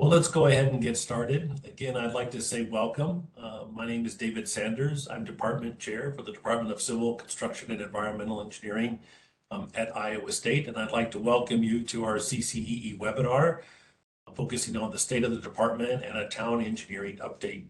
Well, let's go ahead and get started. Again, I'd like to say welcome. My name is David Sanders. I'm Department Chair for the Department of Civil Construction and Environmental Engineering at Iowa State, and I'd like to welcome you to our CCEE webinar, focusing on the state of the department and a town engineering update.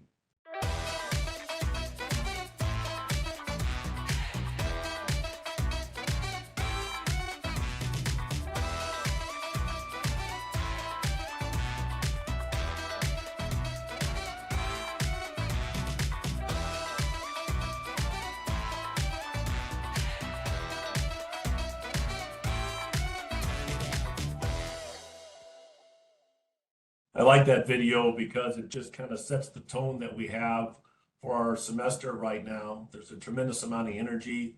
I like that video because it just kind of sets the tone that we have for our semester right now. There's a tremendous amount of energy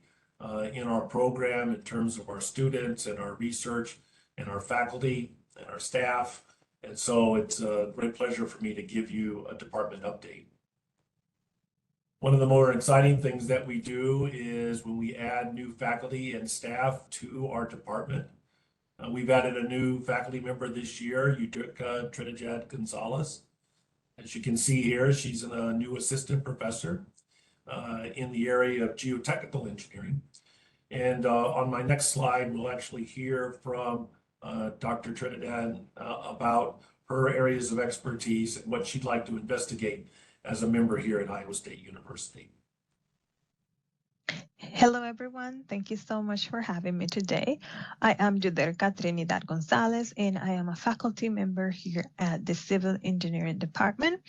in our program in terms of our students and our research and our faculty and our staff. And so it's a great pleasure for me to give you a department update. One of the more exciting things that we do is when we add new faculty and staff to our department. We've added a new faculty member this year, Yuderka Trinidad Gonzalez. As you can see here, she's a new assistant professor in the area of geotechnical engineering. And on my next slide, we'll actually hear from Dr. Trinidad about her areas of expertise and what she'd like to investigate as a member here at Iowa State University. Hello, everyone. Thank you so much for having me today. I am Yuderka Trinidad Gonzalez, and I am a faculty member here at the Civil Engineering Department.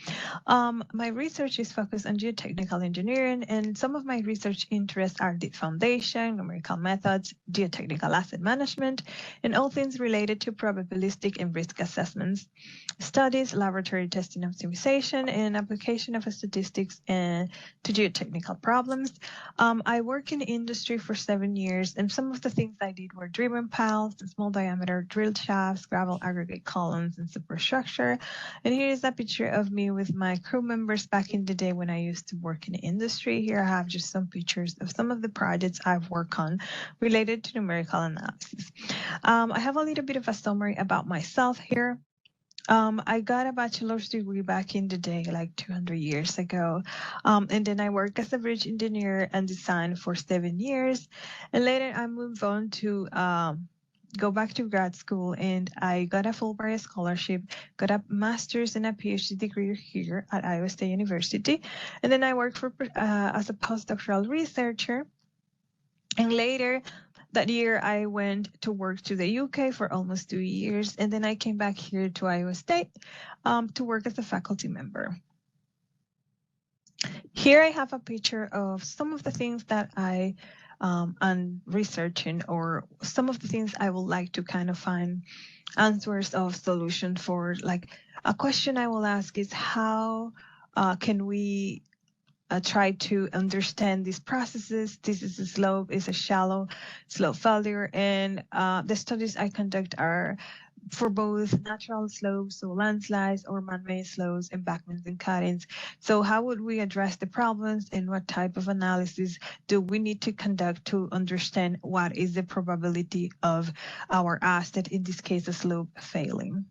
My research is focused on geotechnical engineering, and some of my research interests are the foundation, numerical methods, geotechnical asset management, and all things related to probabilistic and risk assessments, studies, laboratory testing optimization, and application of statistics to geotechnical problems. I work in industry for 7 years, and some of the things I did were driven piles, small diameter drill shafts, gravel aggregate columns, and superstructure. And here is a picture of me with my crew members back in the day when I used to work in the industry. Here I have just some pictures of some of the projects I've worked on related to numerical analysis. I have a little bit of a summary about myself here. I got a bachelor's degree back in the day, like 200 years ago. And then I worked as a bridge engineer and design for 7 years. And later I moved on to go back to grad school, and I got a Fulbright scholarship, got a master's and a PhD degree here at Iowa State University. And then I worked for as a postdoctoral researcher. And later that year, I went to work to the UK for almost 2 years, and then I came back here to Iowa State to work as a faculty member. Here I have a picture of some of the things that I am researching, or some of the things I would like to kind of find answers of solution for. Like, a question I will ask is, how can we try to understand these processes? This is a slope, is a shallow slope failure, and the studies I conduct are for both natural slopes, so landslides, or man-made slopes, embankments, and cuttings. So how would we address the problems, and what type of analysis do we need to conduct to understand what is the probability of our asset, in this case a slope, failing?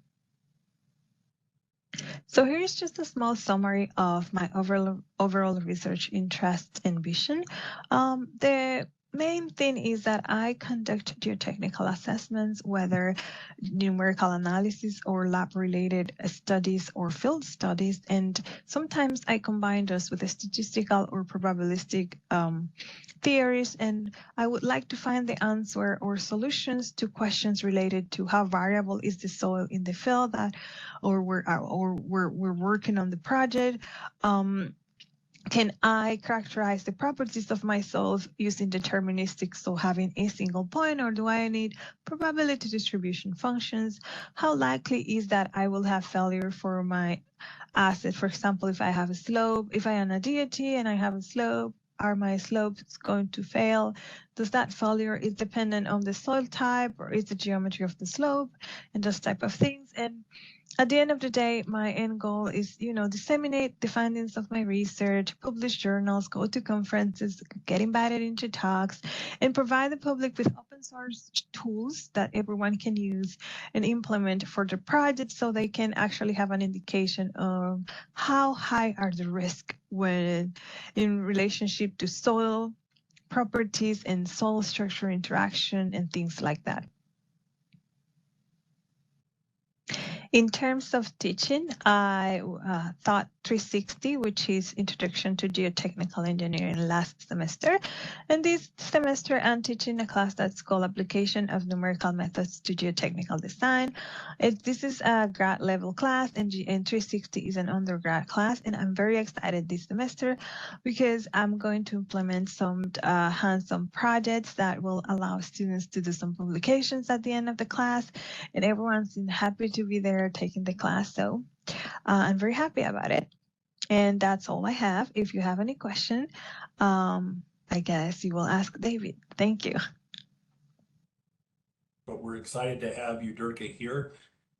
So here's just a small summary of my overall research interests and vision. The main thing is that I conduct geotechnical assessments, whether numerical analysis or lab-related studies or field studies, and sometimes I combine those with statistical or probabilistic theories, and I would like to find the answer or solutions to questions related to how variable is the soil in the field that we're working on the project. Can I characterize the properties of my soils using deterministics, so having a single point, or do I need probability distribution functions? How likely is that I will have failure for my asset? For example, if I have a slope, if I am a DOT and I have a slope, are my slopes going to fail? Does that failure is dependent on the soil type, or is the geometry of the slope, and those type of things? And at the end of the day, my end goal is, disseminate the findings of my research, publish journals, go to conferences, get invited into talks, and provide the public with open source tools that everyone can use and implement for the project so they can actually have an indication of how high are the risks when in relationship to soil properties and soil structure interaction and things like that. In terms of teaching, I taught 360, which is Introduction to Geotechnical Engineering last semester. And this semester, I'm teaching a class that's called Application of Numerical Methods to Geotechnical Design. This is a grad level class, and 360 is an undergrad class. And I'm very excited this semester because I'm going to implement some hands-on projects that will allow students to do some publications at the end of the class. And everyone's happy to be there taking the class. So I'm very happy about it. And that's all I have. If you have any question, I guess you will ask David. Thank you. But we're excited to have Yuderka here.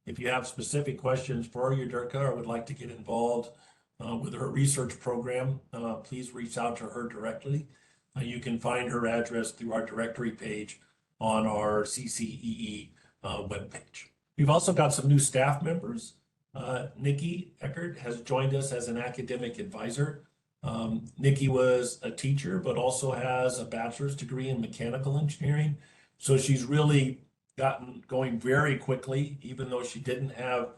If you have specific questions for Yuderka or would like to get involved with her research program, please reach out to her directly. You can find her address through our directory page on our CCEE webpage. We've also got some new staff members. Nikki Eggert has joined us as an academic advisor. Nikki was a teacher, but also has a bachelor's degree in mechanical engineering. So she's really gotten going very quickly, even though she didn't have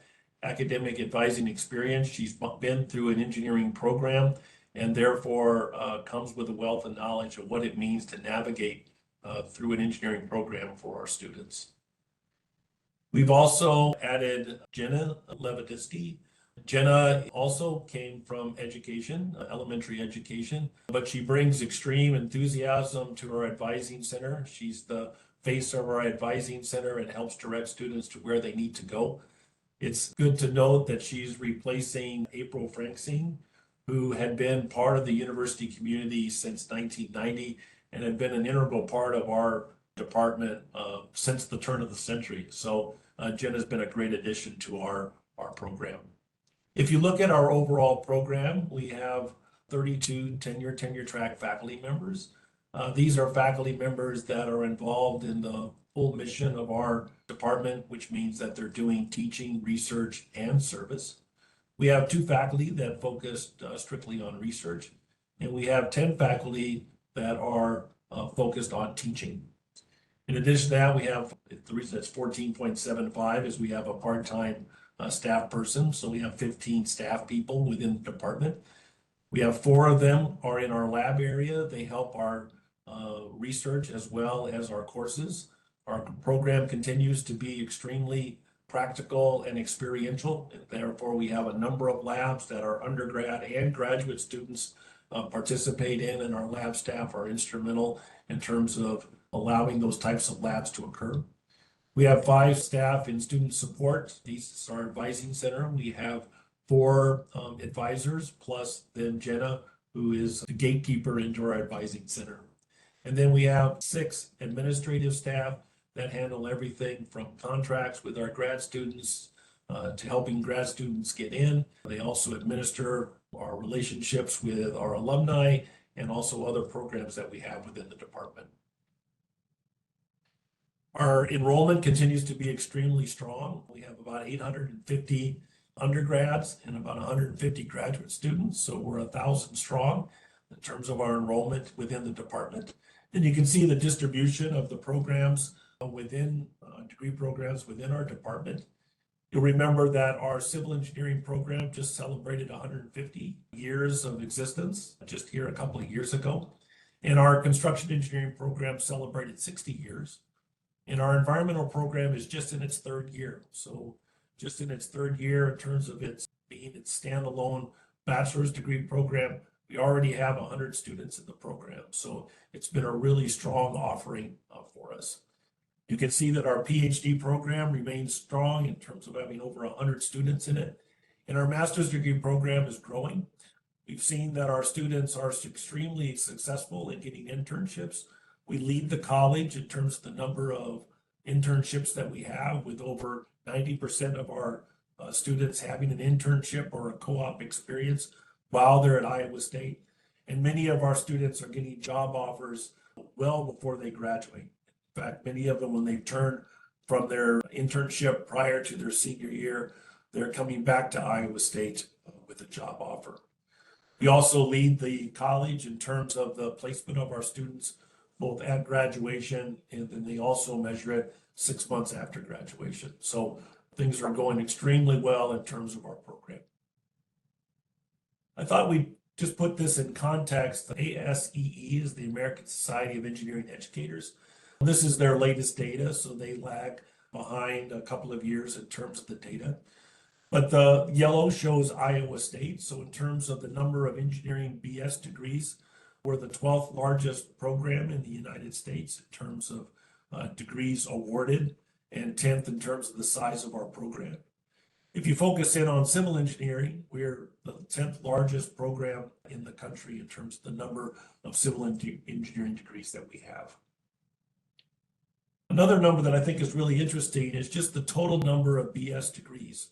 academic advising experience. She's been through an engineering program and therefore comes with a wealth of knowledge of what it means to navigate through an engineering program for our students. We've also added Jenna Levendusky. Jenna also came from education, elementary education, but she brings extreme enthusiasm to our advising center. She's the face of our advising center and helps direct students to where they need to go. It's good to note that she's replacing April Franksine, who had been part of the university community since 1990 and had been an integral part of our department since the turn of the century. So Jenna's been a great addition to our program. If you look at our overall program, we have 32 tenure track faculty members. These are faculty members that are involved in the full mission of our department, which means that they're doing teaching, research, and service. We have 2 faculty that focus strictly on research, and we have 10 faculty that are focused on teaching. In addition to that, we have, the reason it's 14.75 is we have a part-time staff person. So we have 15 staff people within the department. We have 4 of them are in our lab area. They help our research as well as our courses. Our program continues to be extremely practical and experiential. Therefore, we have a number of labs that our undergrad and graduate students participate in, and our lab staff are instrumental in terms of allowing those types of labs to occur. We have 5 staff in student support. This is our advising center. We have 4 advisors, plus then Jenna, who is the gatekeeper into our advising center. And then we have 6 administrative staff that handle everything from contracts with our grad students to helping grad students get in. They also administer our relationships with our alumni and also other programs that we have within the department. Our enrollment continues to be extremely strong. We have about 850 undergrads and about 150 graduate students. So we're 1,000 strong in terms of our enrollment within the department. And you can see the distribution of the programs within degree programs within our department. You'll remember that our civil engineering program just celebrated 150 years of existence just here a couple of years ago. And our construction engineering program celebrated 60 years. And our environmental program is just in its 3rd year. So just in its 3rd year in terms of its being its standalone bachelor's degree program, we already have 100 students in the program. So it's been a really strong offering for us. You can see that our PhD program remains strong in terms of having over 100 students in it. And our master's degree program is growing. We've seen that our students are extremely successful in getting internships. We lead the college in terms of the number of internships that we have, with over 90% of our students having an internship or a co-op experience while they're at Iowa State. And many of our students are getting job offers well before they graduate. In fact, many of them, when they turn from their internship prior to their senior year, they're coming back to Iowa State with a job offer. We also lead the college in terms of the placement of our students, both at graduation, and then they also measure it 6 months after graduation. So things are going extremely well in terms of our program. I thought we'd just put this in context. The ASEE is the American Society of Engineering Educators. This is their latest data, so they lag behind a couple of years in terms of the data. But the yellow shows Iowa State. So in terms of the number of engineering BS degrees, we're the 12th largest program in the United States in terms of degrees awarded, and 10th in terms of the size of our program. If you focus in on civil engineering, we're the 10th largest program in the country in terms of the number of civil engineering degrees that we have. Another number that I think is really interesting is just the total number of BS degrees.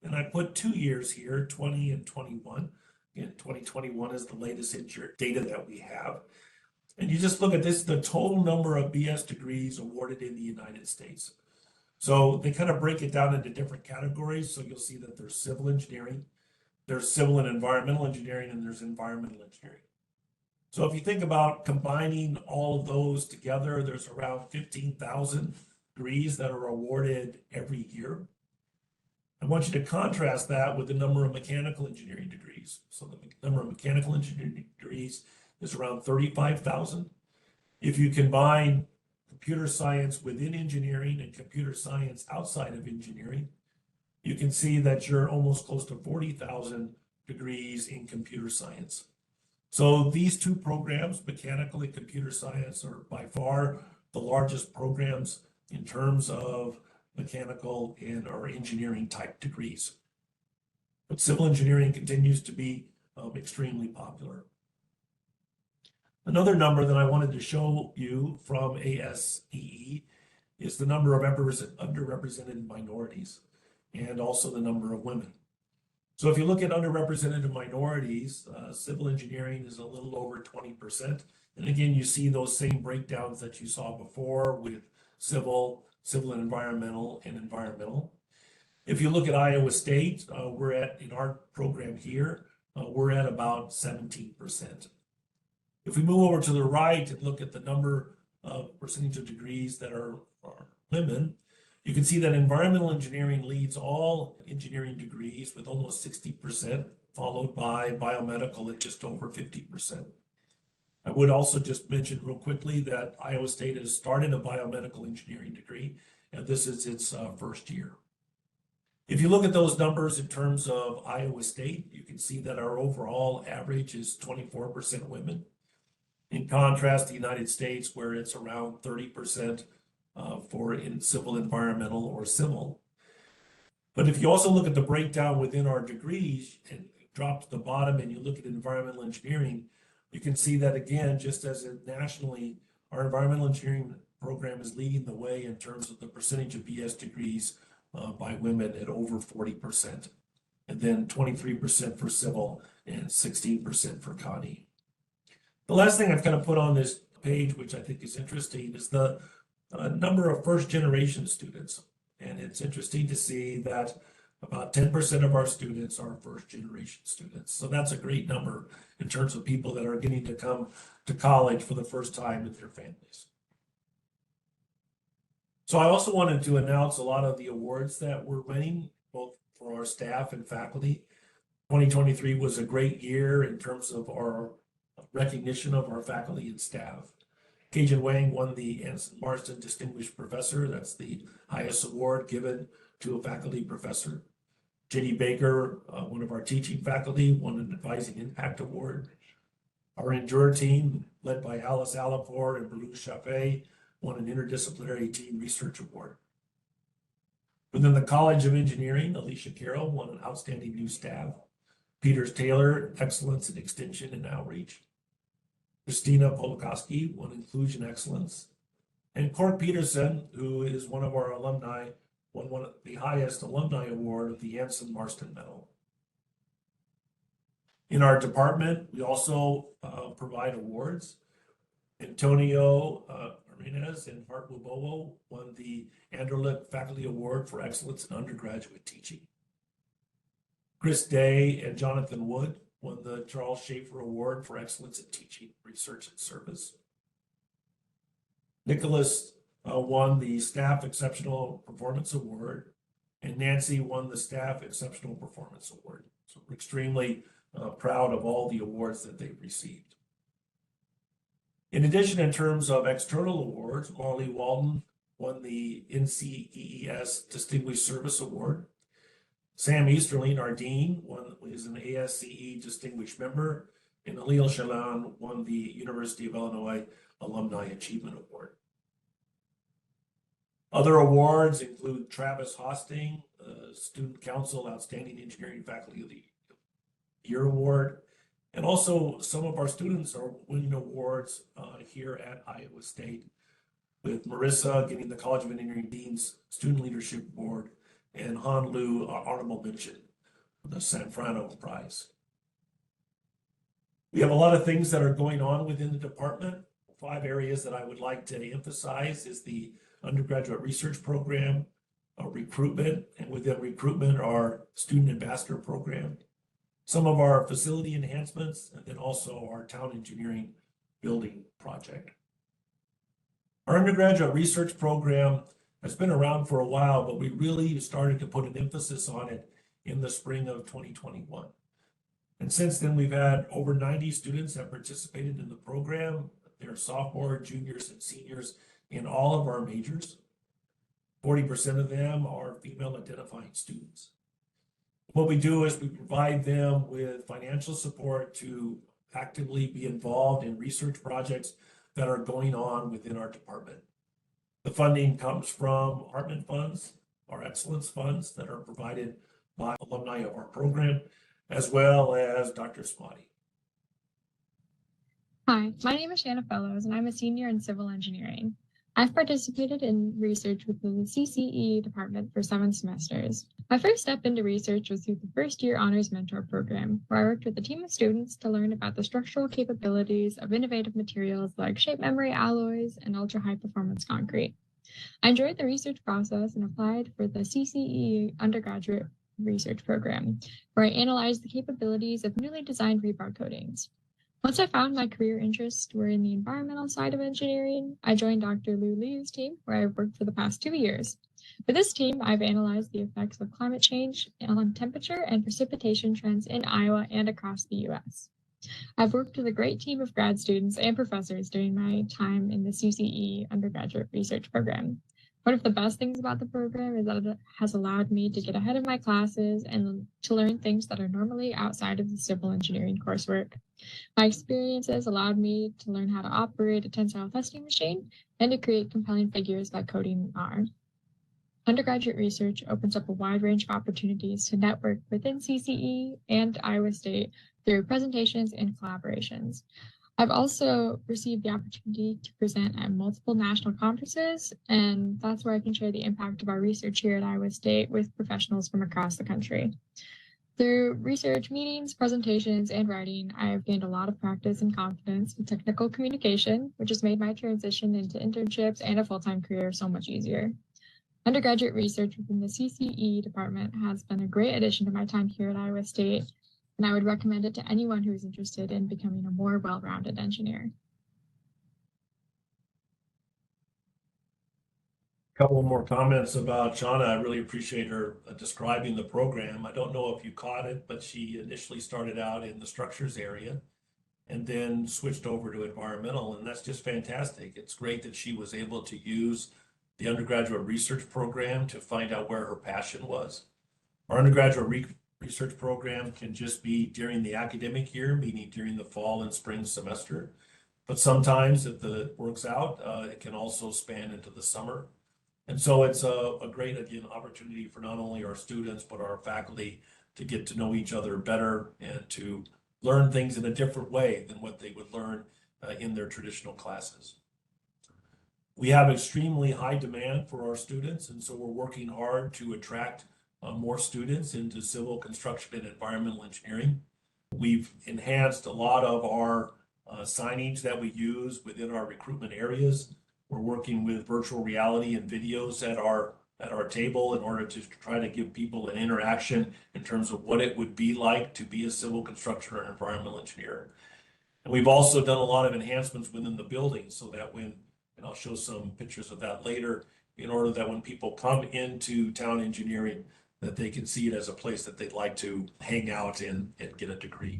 And I put 2 years here, 20 and 21. Again, 2021 is the latest data that we have. And you just look at this, the total number of BS degrees awarded in the United States. So they kind of break it down into different categories. So you'll see that there's civil engineering, there's civil and environmental engineering, and there's environmental engineering. So if you think about combining all of those together, there's around 15,000 degrees that are awarded every year. I want you to contrast that with the number of mechanical engineering degrees. So the number of mechanical engineering degrees is around 35,000. If you combine computer science within engineering and computer science outside of engineering, you can see that you're almost close to 40,000 degrees in computer science. So these two programs, mechanical and computer science, are by far the largest programs in terms of mechanical and or engineering type degrees. But civil engineering continues to be extremely popular. Another number that I wanted to show you from ASEE is the number of underrepresented minorities and also the number of women. So if you look at underrepresented minorities, civil engineering is a little over 20%. And again, you see those same breakdowns that you saw before with civil and environmental and environmental. If you look at Iowa State, we're at, in our program here, we're at about 17%. If we move over to the right and look at the number of percentage of degrees that are women, you can see that environmental engineering leads all engineering degrees with almost 60%, followed by biomedical at just over 50%. I would also just mention real quickly that Iowa State has started a biomedical engineering degree, and this is its first year. If you look at those numbers in terms of Iowa State, you can see that our overall average is 24% women. In contrast, the United States, where it's around 30% for in civil, environmental, or civil. But if you also look at the breakdown within our degrees and drop to the bottom and you look at environmental engineering, you can see that again, just as nationally, our environmental engineering program is leading the way in terms of the percentage of BS degrees by women at over 40%, and then 23% for civil and 16% for Connie. The last thing I've kind of put on this page, which I think is interesting, is the number of first generation students. And it's interesting to see that about 10% of our students are first generation students. So that's a great number in terms of people that are getting to come to college for the first time with their families. So I also wanted to announce a lot of the awards that we're winning, both for our staff and faculty. 2023 was a great year in terms of our recognition of our faculty and staff. Cajun Wang won the Anson Marston Distinguished Professor. That's the highest award given to a faculty professor. J.D. Baker, one of our teaching faculty, won an Advising Impact Award. Our Endure team, led by Alice Alapor and Baruch Chaffee, won an Interdisciplinary Team Research Award. Within the College of Engineering, Alicia Carroll won an Outstanding New Staff. Peters Taylor, Excellence in Extension and Outreach. Christina Polakowski won Inclusion Excellence. And Cork Peterson, who is one of our alumni, won the highest alumni award of the Anson Marston Medal. In our department, we also provide awards. Antonio Arenas and Hart Lubowo won the Anderlitt Faculty Award for Excellence in Undergraduate Teaching. Chris Day and Jonathan Wood won the Charles Schaefer Award for Excellence in Teaching, Research, and Service. Nicholas won the Staff Exceptional Performance Award, and Nancy won the Staff Exceptional Performance Award. So we're extremely proud of all the awards that they've received. In addition, in terms of external awards, Marley Walton won the NCEES Distinguished Service Award. Sam Easterling, our dean, is an ASCE Distinguished Member, and Alil Shalan won the University of Illinois Alumni Achievement Award. Other awards include Travis Hosting, Student Council Outstanding Engineering Faculty of the Year Award, and also some of our students are winning awards here at Iowa State, with Marissa getting the College of Engineering Dean's Student Leadership Award, and Han Lu, honorable mention, the San Frano Prize. We have a lot of things that are going on within the department. 5 areas that I would like to emphasize is the undergraduate research program, recruitment, and within recruitment, our student ambassador program, some of our facility enhancements, and then also our town engineering building project. Our undergraduate research program has been around for a while, but we really started to put an emphasis on it in the spring of 2021. And since then, we've had over 90 students that participated in the program. They're sophomore, juniors, and seniors in all of our majors. 40% of them are female identifying students. What we do is we provide them with financial support to actively be involved in research projects that are going on within our department. The funding comes from Hartman funds, our excellence funds that are provided by alumni of our program, as well as Dr. Smati. Hi, my name is Shanna Fellows, and I'm a senior in civil engineering. I've participated in research within the CCEE department for 7 semesters. My first step into research was through the first-year honors mentor program, where I worked with a team of students to learn about the structural capabilities of innovative materials like shape memory alloys and ultra-high performance concrete. I enjoyed the research process and applied for the CCEE undergraduate research program, where I analyzed the capabilities of newly designed rebar coatings. Once I found my career interests were in the environmental side of engineering, I joined Dr. Lu Liu's team, where I've worked for the past 2 years. With this team, I've analyzed the effects of climate change on temperature and precipitation trends in Iowa and across the U.S. I've worked with a great team of grad students and professors during my time in the CCEE undergraduate research program. One of the best things about the program is that it has allowed me to get ahead of my classes and to learn things that are normally outside of the civil engineering coursework. My experiences allowed me to learn how to operate a tensile testing machine and to create compelling figures by coding R. Undergraduate research opens up a wide range of opportunities to network within CCE and Iowa State through presentations and collaborations. I've also received the opportunity to present at multiple national conferences, and that's where I can share the impact of our research here at Iowa State with professionals from across the country. Through research meetings, presentations, and writing, I have gained a lot of practice and confidence in technical communication, which has made my transition into internships and a full-time career so much easier. Undergraduate research within the CCE department has been a great addition to my time here at Iowa State, and I would recommend it to anyone who is interested in becoming a more well-rounded engineer. A couple more comments about Shanna. I really appreciate her describing the program. I don't know if you caught it, but she initially started out in the structures area and then switched over to environmental, and that's just fantastic. It's great that she was able to use the undergraduate research program to find out where her passion was. Our undergraduate research program can just be during the academic year, meaning during the fall and spring semester. But sometimes if it works out, it can also span into the summer. And so it's a great, again, opportunity for not only our students, but our faculty to get to know each other better and to learn things in a different way than what they would learn in their traditional classes. We have extremely high demand for our students, and so we're working hard to attract more students into civil construction and environmental engineering. We've enhanced a lot of our signage that we use within our recruitment areas. We're working with virtual reality and videos at our table in order to try to give people an interaction in terms of what it would be like to be a civil construction or environmental engineer. And we've also done a lot of enhancements within the building so that when, and I'll show some pictures of that later, in order that when people come into town engineering, that they can see it as a place that they'd like to hang out in and get a degree.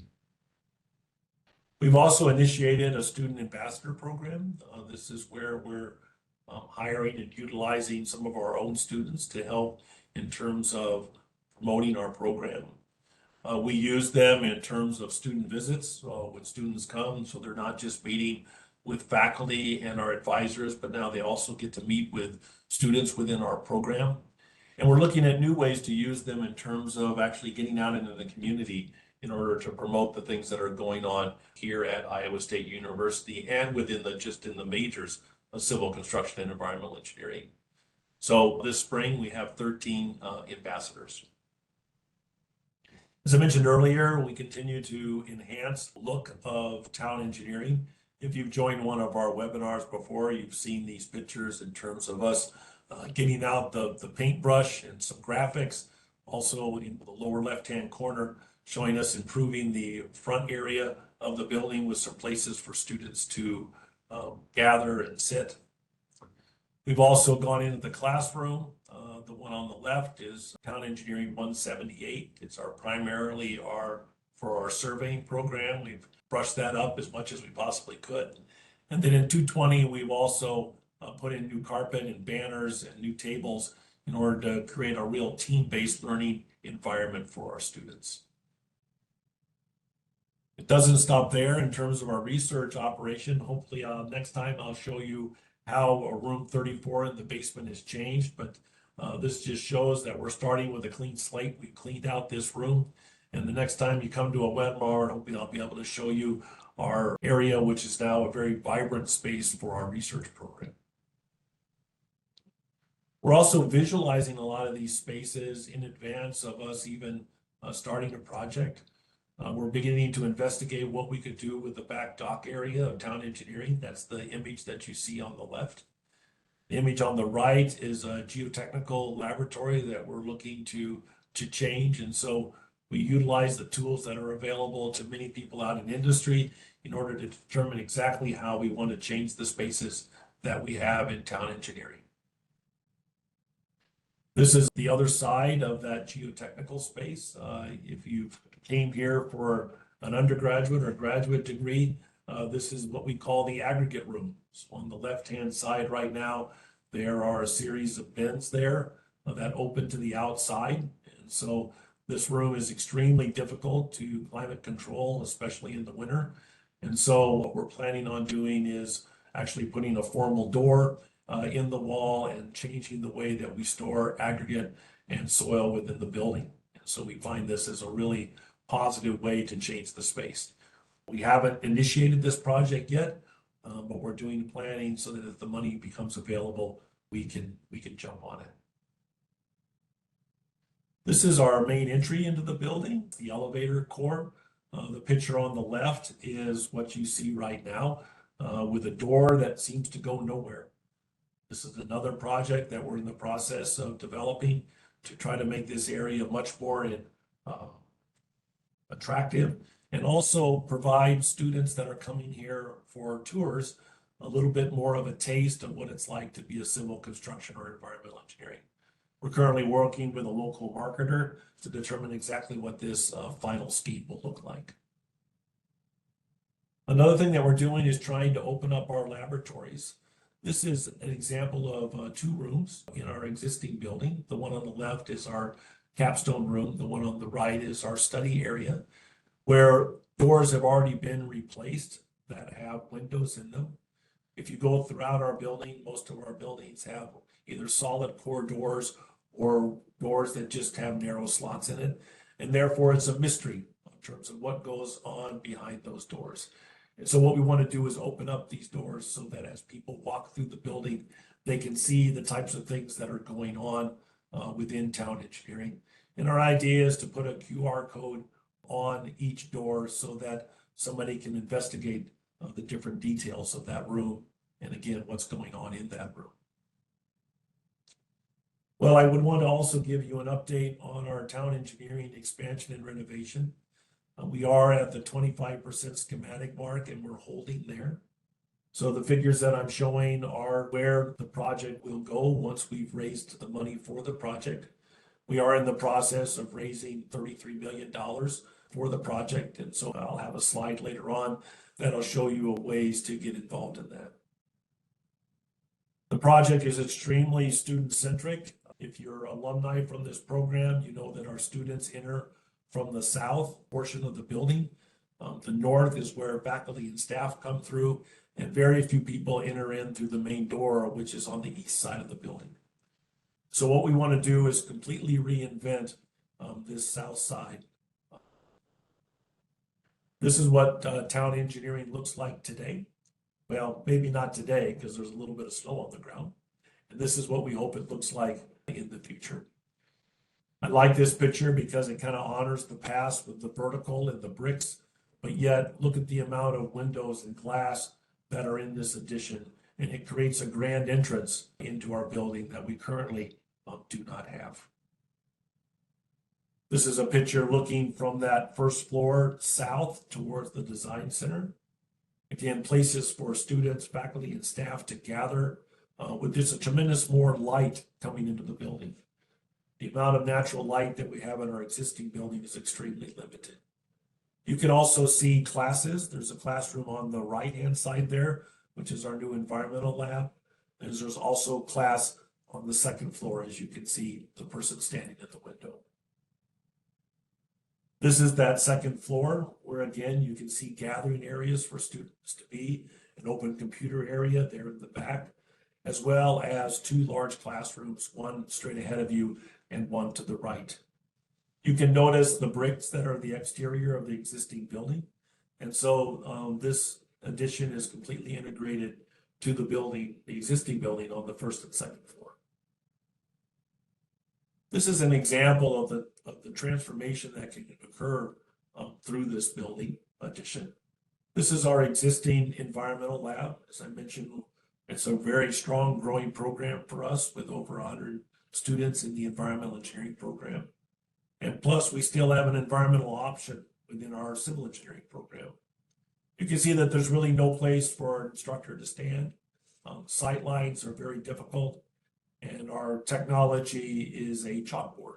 We've also initiated a student ambassador program. This is where we're hiring and utilizing some of our own students to help in terms of promoting our program. We use them in terms of student visits when students come, so they're not just meeting with faculty and our advisors, but now they also get to meet with students within our program. And we're looking at new ways to use them in terms of actually getting out into the community in order to promote the things that are going on here at Iowa State University and within just in the majors of civil construction and environmental engineering. So this spring we have 13 ambassadors. As I mentioned earlier, we continue to enhance the look of town engineering. If you've joined one of our webinars before, you've seen these pictures in terms of us getting out the paintbrush and some graphics. Also in the lower left-hand corner, showing us improving the front area of the building with some places for students to gather and sit. We've also gone into the classroom. The one on the left is Town Engineering 178. It's primarily for our surveying program. We've brushed that up as much as we possibly could. And then in 220, we've also put in new carpet and banners and new tables in order to create a real team-based learning environment for our students. It doesn't stop there in terms of our research operation. Hopefully next time I'll show you how room 34 in the basement has changed, but this just shows that we're starting with a clean slate. We cleaned out this room, and the next time you come to a webinar, hopefully I'll be able to show you our area, which is now a very vibrant space for our research program. We're also visualizing a lot of these spaces in advance of us even starting a project. We're beginning to investigate what we could do with the back dock area of town engineering. That's the image that you see on the left. The image on the right is a geotechnical laboratory that we're looking to change. And so we utilize the tools that are available to many people out in industry in order to determine exactly how we want to change the spaces that we have in town engineering. This is the other side of that geotechnical space. If you came here for an undergraduate or graduate degree, this is what we call the aggregate room. So on the left-hand side right now, there are a series of bins there that open to the outside. And so this room is extremely difficult to climate control, especially in the winter. And so what we're planning on doing is actually putting a formal door in the wall and changing the way that we store aggregate and soil within the building. And so we find this as a really positive way to change the space. We haven't initiated this project yet, but we're doing planning so that if the money becomes available, we can jump on it. This is our main entry into the building, the elevator core. The picture on the left is what you see right now with a door that seems to go nowhere. This is another project that we're in the process of developing to try to make this area much more attractive and also provide students that are coming here for tours a little bit more of a taste of what it's like to be a civil construction or environmental engineering. We're currently working with a local marketer to determine exactly what this final scheme will look like. Another thing that we're doing is trying to open up our laboratories. This is an example of 2 rooms in our existing building. The one on the left is our capstone room. The one on the right is our study area, where doors have already been replaced that have windows in them. If you go throughout our building, most of our buildings have either solid core doors or doors that just have narrow slots in it. And therefore it's a mystery in terms of what goes on behind those doors. And so what we want to do is open up these doors so that as people walk through the building, they can see the types of things that are going on within town engineering. And our idea is to put a QR code on each door so that somebody can investigate the different details of that room and again, what's going on in that room. Well, I would want to also give you an update on our town engineering expansion and renovation. We are at the 25% schematic mark and we're holding there. So the figures that I'm showing are where the project will go once we've raised the money for the project. We are in the process of raising $33 million for the project. And so I'll have a slide later on that'll show you ways to get involved in that. The project is extremely student-centric. If you're alumni from this program, you know that our students enter from the south portion of the building. The north is where faculty and staff come through, and very few people enter in through the main door, which is on the east side of the building. So what we want to do is completely reinvent this south side. This is what town engineering looks like today. Well, maybe not today because there's a little bit of snow on the ground. And this is what we hope it looks like in the future. I like this picture because it kind of honors the past with the vertical and the bricks, but yet look at the amount of windows and glass that are in this addition. And it creates a grand entrance into our building that we currently do not have. This is a picture looking from that first floor south towards the design center. Again, places for students, faculty, and staff to gather with just a tremendous more light coming into the building. The amount of natural light that we have in our existing building is extremely limited. You can also see classes. There's a classroom on the right-hand side there, which is our new environmental lab. And there's also class on the second floor, as you can see the person standing at the window. This is that second floor where, again, you can see gathering areas for students to be, an open computer area there in the back, as well as two large classrooms, one straight ahead of you and one to the right. You can notice the bricks that are the exterior of the existing building. And so this addition is completely integrated to the building, the existing building on the first and second floor. This is an example of the transformation that can occur through this building addition. This is our existing environmental lab. As I mentioned, it's a very strong growing program for us with over 100 students in the environmental engineering program. And plus, we still have an environmental option within our civil engineering program. You can see that there's really no place for an instructor to stand. Sight lines are very difficult. And our technology is a chalkboard.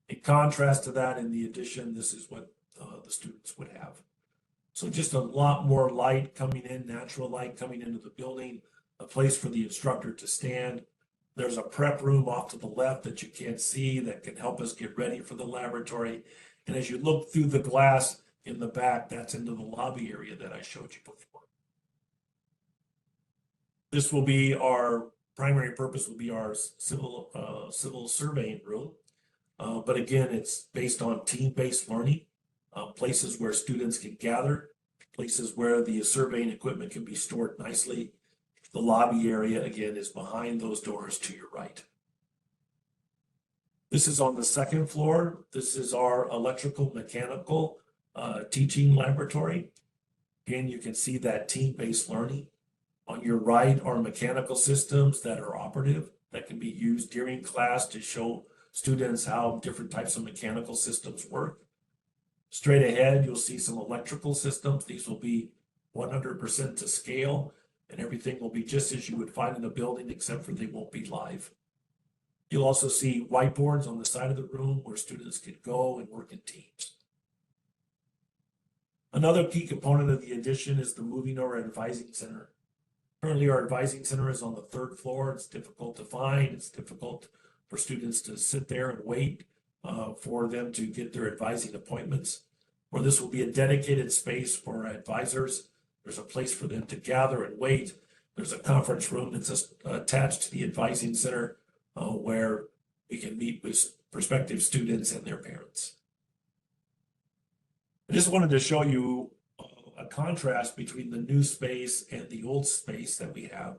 In contrast to that, in the addition, this is what the students would have. So just a lot more light coming in, natural light coming into the building, a place for the instructor to stand. There's a prep room off to the left that you can't see that can help us get ready for the laboratory. And as you look through the glass in the back, that's into the lobby area that I showed you before. This will be our primary purpose will be our civil surveying room. But again, it's based on team-based learning, places where students can gather, places where the surveying equipment can be stored nicely. The lobby area, again, is behind those doors to your right. This is on the second floor. This is our electrical mechanical teaching laboratory. Again, you can see that team-based learning. On your right are mechanical systems that are operative that can be used during class to show students how different types of mechanical systems work. Straight ahead, you'll see some electrical systems. These will be 100% to scale, and everything will be just as you would find in a building, except for they won't be live. You'll also see whiteboards on the side of the room where students can go and work in teams. Another key component of the addition is the moving or advising center. Currently, our advising center is on the third floor. It's difficult to find. It's difficult for students to sit there and wait for them to get their advising appointments. Where this will be a dedicated space for advisors. There's a place for them to gather and wait. There's a conference room that's attached to the advising center where we can meet with prospective students and their parents. I just wanted to show you a contrast between the new space and the old space that we have.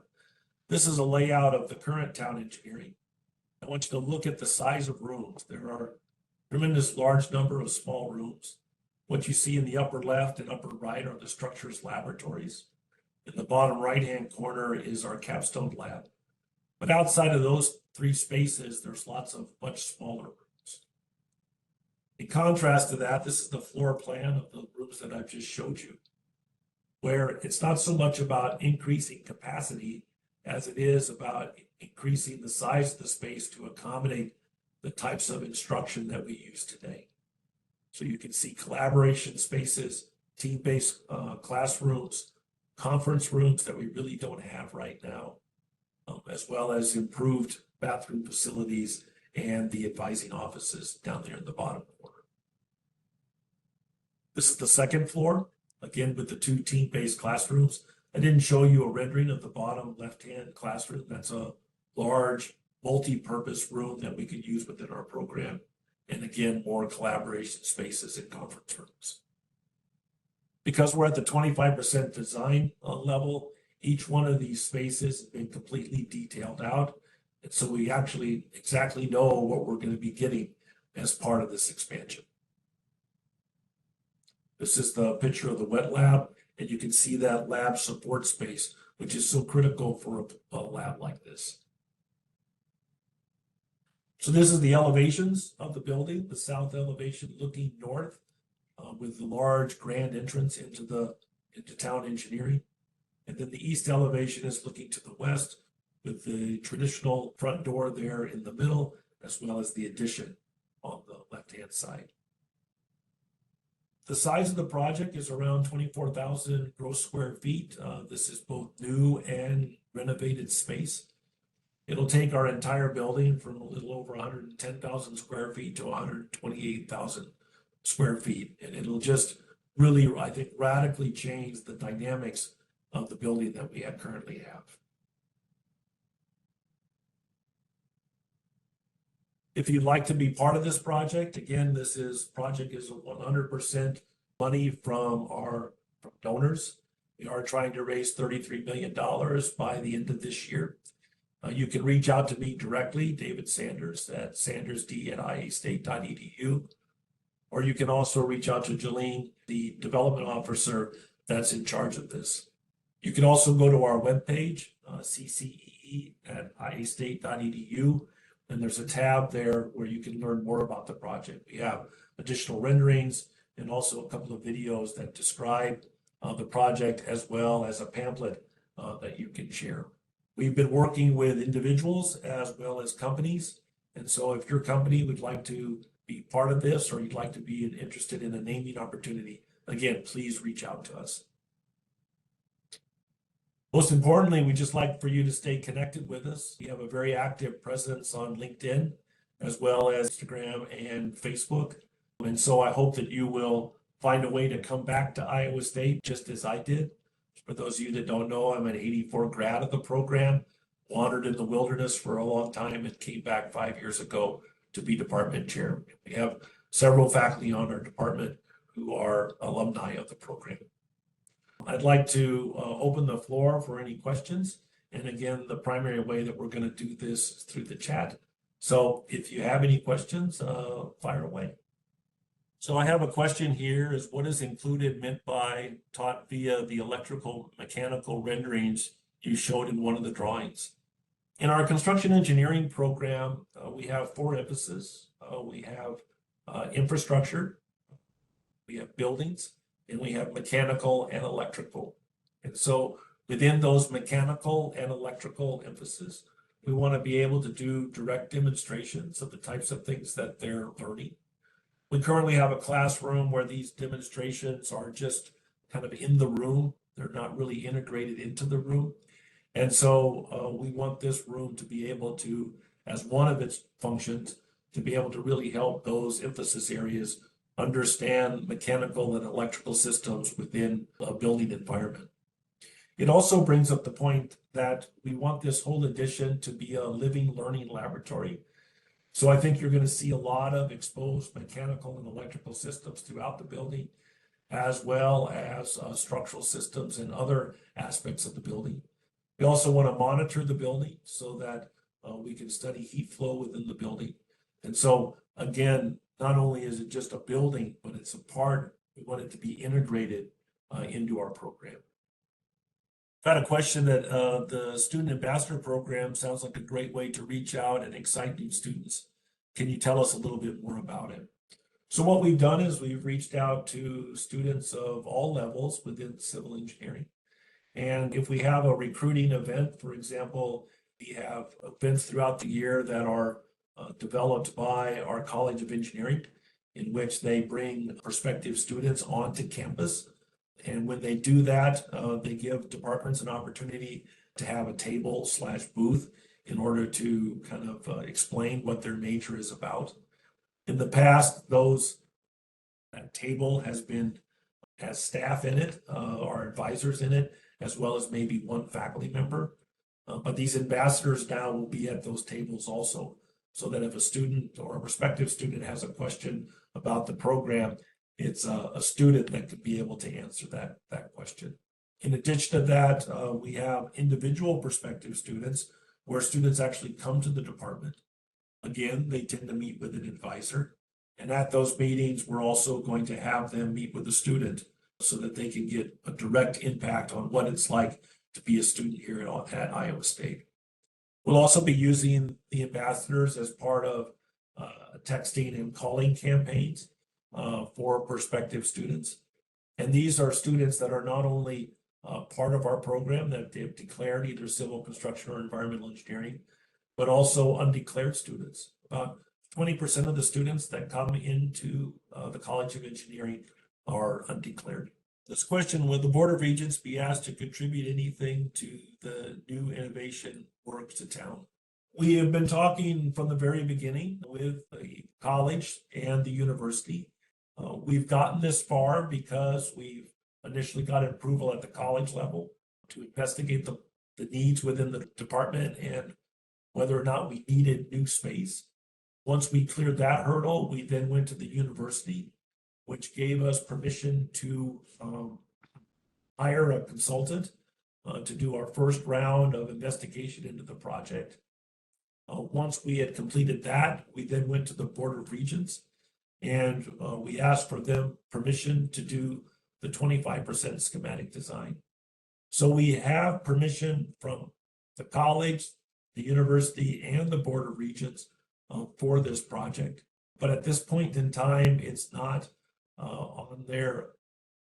This is a layout of the current town engineering. I want you to look at the size of rooms. There are a tremendous large number of small rooms. What you see in the upper left and upper right are the structures laboratories. In the bottom right-hand corner is our capstone lab. But outside of those three spaces, there's lots of much smaller rooms. In contrast to that, this is the floor plan of the rooms that I've just showed you, where it's not so much about increasing capacity as it is about increasing the size of the space to accommodate the types of instruction that we use today. So you can see collaboration spaces, team-based classrooms, conference rooms that we really don't have right now, as well as improved bathroom facilities and the advising offices down there in the bottom corner. This is the second floor, again with the two team-based classrooms. I didn't show you a rendering of the bottom left-hand classroom. That's a large multi-purpose room that we could use within our program. And again, more collaboration spaces and conference rooms. Because we're at the 25% design level, each one of these spaces has been completely detailed out. And so we actually exactly know what we're going to be getting as part of this expansion. This is the picture of the wet lab, and you can see that lab support space, which is so critical for a lab like this. So this is the elevations of the building, the south elevation looking north with the large grand entrance into town engineering. And then the east elevation is looking to the west with the traditional front door there in the middle, as well as the addition on the left-hand side. The size of the project is around 24,000 gross square feet. This is both new and renovated space. It'll take our entire building from a little over 110,000 square feet to 128,000 square feet. And it'll just really, I think, radically change the dynamics of the building that we currently have. If you'd like to be part of this project, again, this project is 100% money from donors. We are trying to raise $33 million by the end of this year. You can reach out to me directly, David Sanders, at sandersd@iastate.edu. Or you can also reach out to Jolene, the development officer that's in charge of this. You can also go to our webpage, CCEE@iastate.edu, and there's a tab there where you can learn more about the project. We have additional renderings and also a couple of videos that describe the project, as well as a pamphlet that you can share. We've been working with individuals as well as companies. And so if your company would like to be part of this, or you'd like to be interested in a naming opportunity, again, please reach out to us. Most importantly, we'd just like for you to stay connected with us. We have a very active presence on LinkedIn, as well as Instagram and Facebook. And so I hope that you will find a way to come back to Iowa State, just as I did. For those of you that don't know, I'm an '84 grad of the program, wandered in the wilderness for a long time, and came back 5 years ago to be department chair. We have several faculty on our department who are alumni of the program. I'd like to open the floor for any questions. And again, the primary way that we're going to do this is through the chat. So if you have any questions, fire away. So I have a question here: is what is included meant by taught via the electrical mechanical renderings you showed in one of the drawings? In our construction engineering program, we have 4 emphases. We have infrastructure, we have buildings, and we have mechanical and electrical. And so within those mechanical and electrical emphasis, we want to be able to do direct demonstrations of the types of things that they're learning. We currently have a classroom where these demonstrations are just kind of in the room. They're not really integrated into the room. And so we want this room to be able to, as one of its functions, to be able to really help those emphasis areas understand mechanical and electrical systems within a building environment. It also brings up the point that we want this whole edition to be a living learning laboratory. So I think you're going to see a lot of exposed mechanical and electrical systems throughout the building. as well as structural systems and other aspects of the building. We also want to monitor the building so that we can study heat flow within the building. And so again, not only is it just a building, but it's a part, we want it to be integrated into our program. Got a question that the Student Ambassador Program sounds like a great way to reach out and excite new students. Can you tell us a little bit more about it? So what we've done is we've reached out to students of all levels within civil engineering. And if we have a recruiting event, for example, we have events throughout the year that are developed by our College of Engineering, in which they bring prospective students onto campus. And when they do that, they give departments an opportunity to have a table/booth in order to kind of explain what their major is about. In the past, that table has staff in it, or advisors in it, as well as maybe one faculty member. But these ambassadors now will be at those tables also, so that if a student or a prospective student has a question about the program, it's a student that could be able to answer that question. In addition to that, we have individual prospective students where students actually come to the department. Again, they tend to meet with an advisor. And at those meetings, we're also going to have them meet with a student so that they can get a direct impact on what it's like to be a student here at Iowa State. We'll also be using the ambassadors as part of texting and calling campaigns for prospective students. And these are students that are not only part of our program that they've declared either civil construction or environmental engineering, but also undeclared students. About 20% of the students that come into the College of Engineering are undeclared. This question: will the Board of Regents be asked to contribute anything to the new innovation work to town? We have been talking from the very beginning with the college and the university. We've gotten this far because we've initially got approval at the college level to investigate the needs within the department and whether or not we needed new space. Once we cleared that hurdle, we then went to the university, which gave us permission to hire a consultant to do our first round of investigation into the project. Once we had completed that, we then went to the Board of Regents and we asked for them permission to do the 25% schematic design. So we have permission from the college, the university, and the Board of Regents for this project. But at this point in time, it's not on their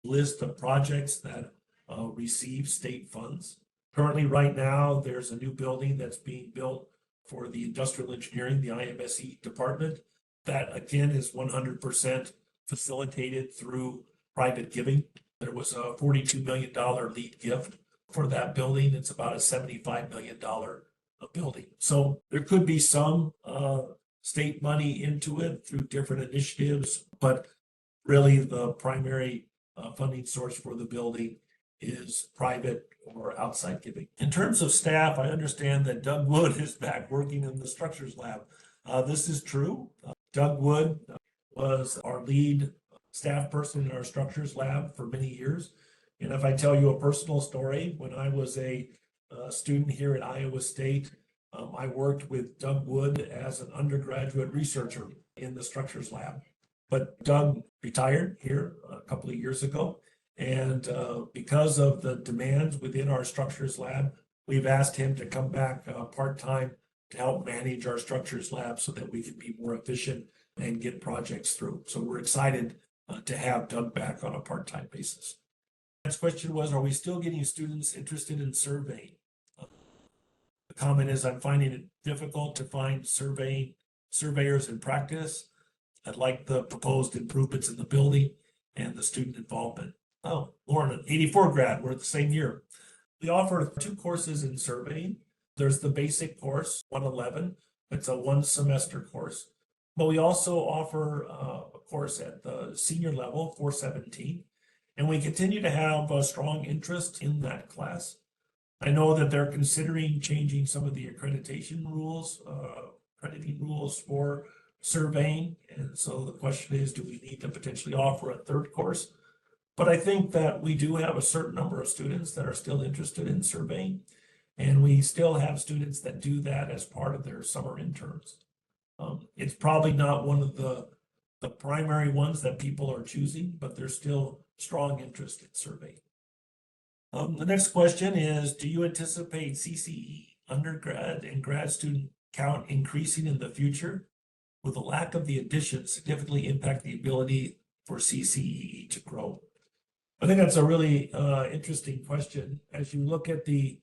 list of projects that receive state funds. Currently, right now, there's a new building that's being built for the industrial engineering, the ISU department. That again is 100% facilitated through private giving. There was a $42 million lead gift for that building. It's about a $75 million building. So there could be some state money into it through different initiatives, but really the primary funding source for the building is private or outside giving. In terms of staff, I understand that Doug Wood is back working in the structures lab. This is true. Doug Wood was our lead staff person in our structures lab for many years. And if I tell you a personal story, when I was a student here at Iowa State, I worked with Doug Wood as an undergraduate researcher in the structures lab. But Doug retired here a couple of years ago. And because of the demands within our structures lab, we've asked him to come back part-time to help manage our structures lab so that we can be more efficient and get projects through. So we're excited to have Doug back on a part-time basis. Next question was, are we still getting students interested in surveying? The comment is, I'm finding it difficult to find surveyors in practice. I'd like the proposed improvements in the building and the student involvement. Oh, Lauren, an 84 grad, we're the same year. We offer 2 courses in surveying. There's the basic course, 111. It's a 1-semester course. But we also offer a course at the senior level, 417. And we continue to have a strong interest in that class. I know that they're considering changing some of the accrediting rules for surveying. And so the question is, do we need to potentially offer a 3rd course? But I think that we do have a certain number of students that are still interested in surveying. And we still have students that do that as part of their summer interns. It's probably not one of the primary ones that people are choosing, but there's still strong interest in surveying. The next question is, do you anticipate CCE undergrad and grad student count increasing in the future? Will the lack of the addition significantly impact the ability for CCEE to grow? I think that's a really interesting question. As you look at the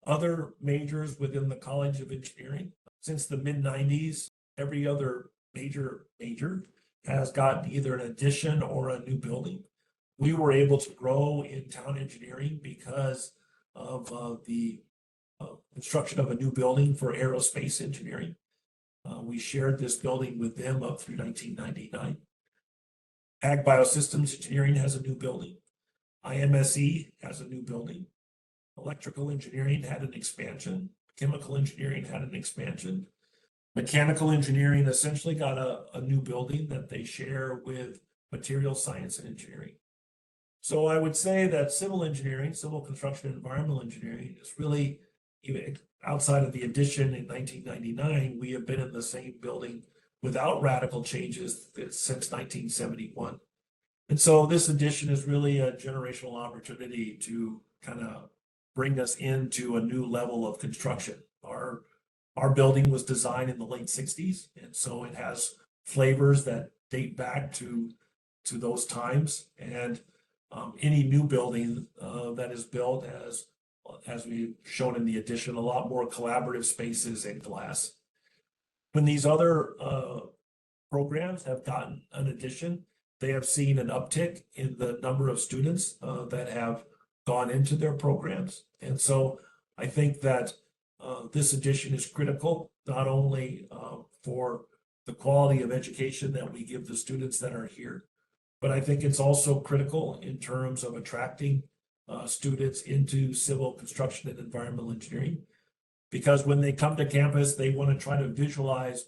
other majors within the College of Engineering, since the mid-90s, every other major has gotten either an addition or a new building. We were able to grow in town engineering because of the construction of a new building for aerospace engineering. We shared this building with them up through 1999. Ag Biosystems Engineering has a new building. IMSE has a new building. Electrical engineering had an expansion. Chemical engineering had an expansion. Mechanical engineering essentially got a new building that they share with material science and engineering. So I would say that civil engineering, civil construction and environmental engineering is really, outside of the addition in 1999, we have been in the same building without radical changes since 1971. And so this addition is really a generational opportunity to kind of bring us into a new level of construction. Our building was designed in the late 60s, and so it has flavors that date back to those times. And any new building that is built as we've shown in the addition, a lot more collaborative spaces and glass. When these other programs have gotten an addition, they have seen an uptick in the number of students that have gone into their programs. And so I think that this addition is critical, not only for the quality of education that we give the students that are here, but I think it's also critical in terms of attracting students into civil construction and environmental engineering. Because when they come to campus, they want to try to visualize,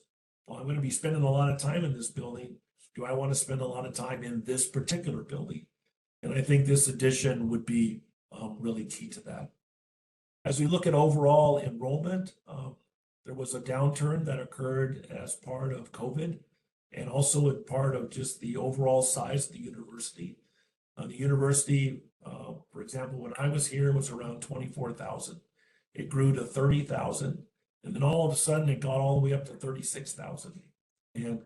well, I'm going to be spending a lot of time in this building. Do I want to spend a lot of time in this particular building? And I think this addition would be really key to that. As we look at overall enrollment, there was a downturn that occurred as part of COVID and also as part of just the overall size of the university. The university, for example, when I was here, was around 24,000. It grew to 30,000. And then all of a sudden it got all the way up to 36,000. And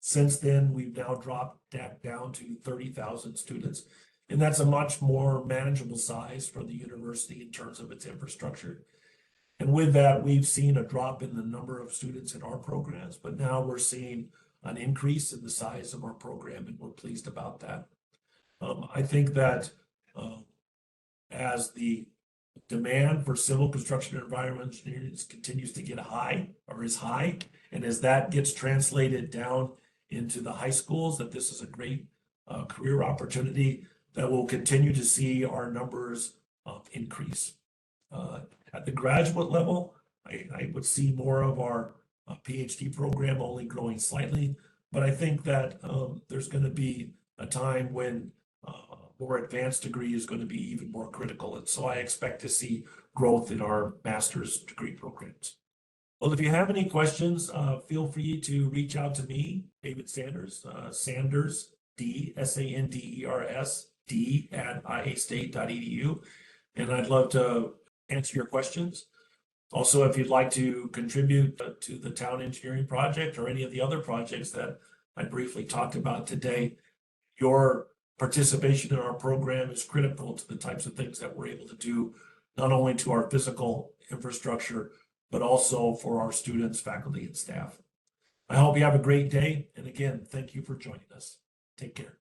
since then, we've now dropped that down to 30,000 students. And that's a much more manageable size for the university in terms of its infrastructure. And with that, we've seen a drop in the number of students in our programs, but now we're seeing an increase in the size of our program, and we're pleased about that. I think that as the demand for civil construction and environmental engineering continues to get high, or is high, and as that gets translated down into the high schools, that this is a great career opportunity that will continue to see our numbers increase. At the graduate level, I would see more of our PhD program only growing slightly, but I think that there's going to be a time when more advanced degree is going to be even more critical. And so I expect to see growth in our master's degree programs. Well, if you have any questions, feel free to reach out to me, David Sanders, Sanders, D, S-A-N-D-E-R-S, D at iastate.edu. And I'd love to answer your questions. Also, if you'd like to contribute to the town engineering project or any of the other projects that I briefly talked about today, your participation in our program is critical to the types of things that we're able to do, not only to our physical infrastructure, but also for our students, faculty, and staff. I hope you have a great day. And again, thank you for joining us. Take care.